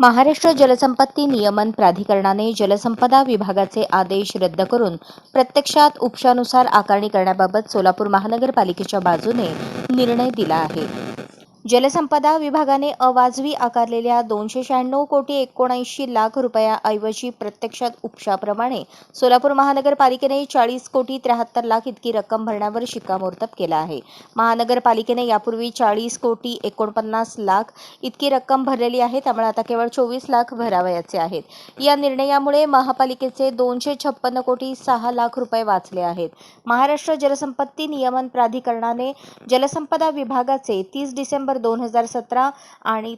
महाराष्ट्र जलसंपत्ती नियमन प्राधिकरणाने जलसंपदा विभागाचे आदेश रद्द करून प्रत्यक्षात उपशानुसार आकारणी करण्याबाबत सोलापूर महानगरपालिकेच्या बाजूने निर्णय दिला आहे. जलसंपदा विभागाने अवाजवी आकारलेल्या 296,79,00,000 रुपयाऐवजी प्रत्यक्षात उपशाप्रमाणे सोलापूर महानगरपालिकेने 40,73,00,000 इतकी रक्कम भरण्यावर शिक्कामोर्तब केला आहे. महानगरपालिकेने यापूर्वी 40,49,00,000 इतकी रक्कम भरलेली आहे, त्यामुळे आता केवळ 24,00,000 भरावयाचे आहेत. या निर्णयामुळे महापालिकेचे 256,06,00,000 रुपये वाचले आहेत. महाराष्ट्र जलसंपत्ती नियमन प्राधिकरणाने जलसंपदा विभागाचे 30 डिसेंबर 2017 आणि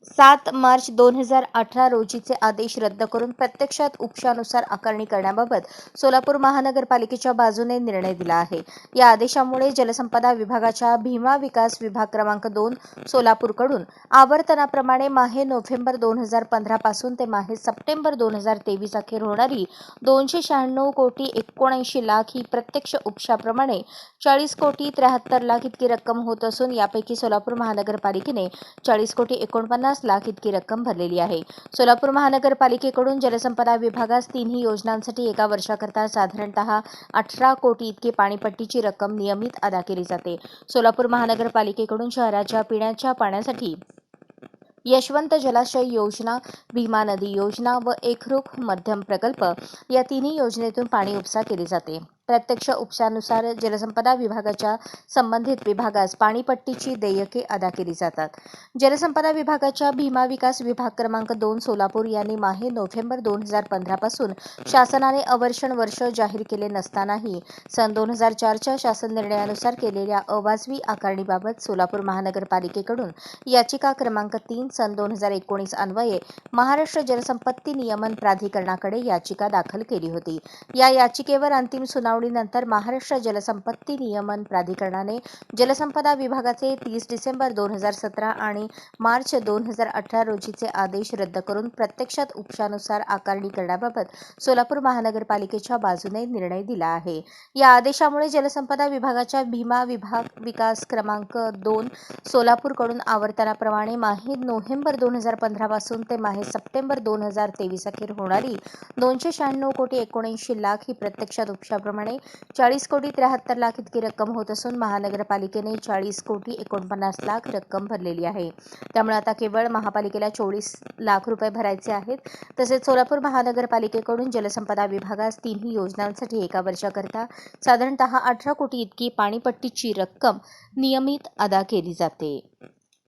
7 मार्च 2018 रोजीचे आदेश रद्द करून प्रत्यक्षात उपशानुसार आकारणी करण्याबाबत सोलापूर महानगरपालिकेच्या बाजूने निर्णय दिला आहे. या आदेशामुळे जलसंपदा विभागाच्या भीमा विकास विभाग क्रमांक 2 सोलापूरकडून आवर्तनाप्रमाणे माहे नोव्हेंबर 2015 पासून ते माहे सप्टेंबर 2023 अखेर होणारी 296,79,00,000 ही प्रत्यक्ष उपशाप्रमाणे 40,73,00,000 इतकी रक्कम होत असून यापैकी सोलापूर महानगरपालिकेने 40,49,00,000 इतकी रक्कम भरलेली आहे. सोलापूर महानगरपालिकेकडून जलसंपदा विभागास तिन्ही योजनांसाठी एका वर्षाकरता साधारणतः 18 कोटी इतकी पाणीपट्टीची रक्कम नियमित अदा केली जाते. सोलापूर महानगरपालिकेकडून शहराच्या पिण्याच्या पाण्यासाठी यशवंत जलाशय योजना, भीमा नदी योजना व एकरूख मध्यम प्रकल्प या तिन्ही योजनेतून पाणी उपसा केली जाते. प्रत्यक्ष उपशानुसार जलसंपदा विभागाच्या संबंधित विभागास पाणीपट्टीची देयके अदा केली जातात. जलसंपदा विभागाच्या भीमा विकास विभाग क्रमांक 2 सोलापूर यांनी माहे नोव्हेंबर 2015 पासून शासनाने अवर्षण वर्ष जाहीर केले नसतानाही सन 2004च्या शासन निर्णयानुसार केलेल्या अवाजवी आकारणीबाबत सोलापूर महानगरपालिकेकडून याचिका क्रमांक 3 सन 2019 अन्वये महाराष्ट्र जलसंपत्ती नियमन प्राधिकरणाकडे याचिका दाखल केली होती. या याचिकेवर अंतिम सुनावणीनंतर महाराष्ट्र जलसंपत्ती नियमन प्राधिकरणाने जलसंपदा विभागाचे 30 डिसेंबर 2017 आणि मार्च 2018 रोजीचे आदेश रद्द करून प्रत्यक्षात उपशानुसार आकारणी करण्याबाबत सोलापूर महानगरपालिकेच्या बाजूने निर्णय दिला आहे. या आदेशामुळे जलसंपदा विभागाच्या भीमा विभाग विकास क्रमांक 2 सोलापूरकडून आवर्तनाप्रमाणे माहे नोव्हेंबर 2015 पासून ते माहे सप्टेंबर 2023 अखेर होणारी 296,79,00,000 ही प्रत्यक्षात उपशाप्रमाणे 40,73,00,000 इतकी रक्कम होत असून महानगरपालिकेने 40,49,00,000 रक्कम भरलेली आहे. त्यामुळे आता केवळ महापालिकेला 24,00,000 रुपये भरायचे आहेत. तसेच सोलापूर महानगरपालिकेकडून जलसंपदा विभागास तिन्ही योजनांसाठी एका वर्षाकरता साधारणतः 18 कोटी इतकी पाणीपट्टीची रक्कम नियमित अदा केली जाते.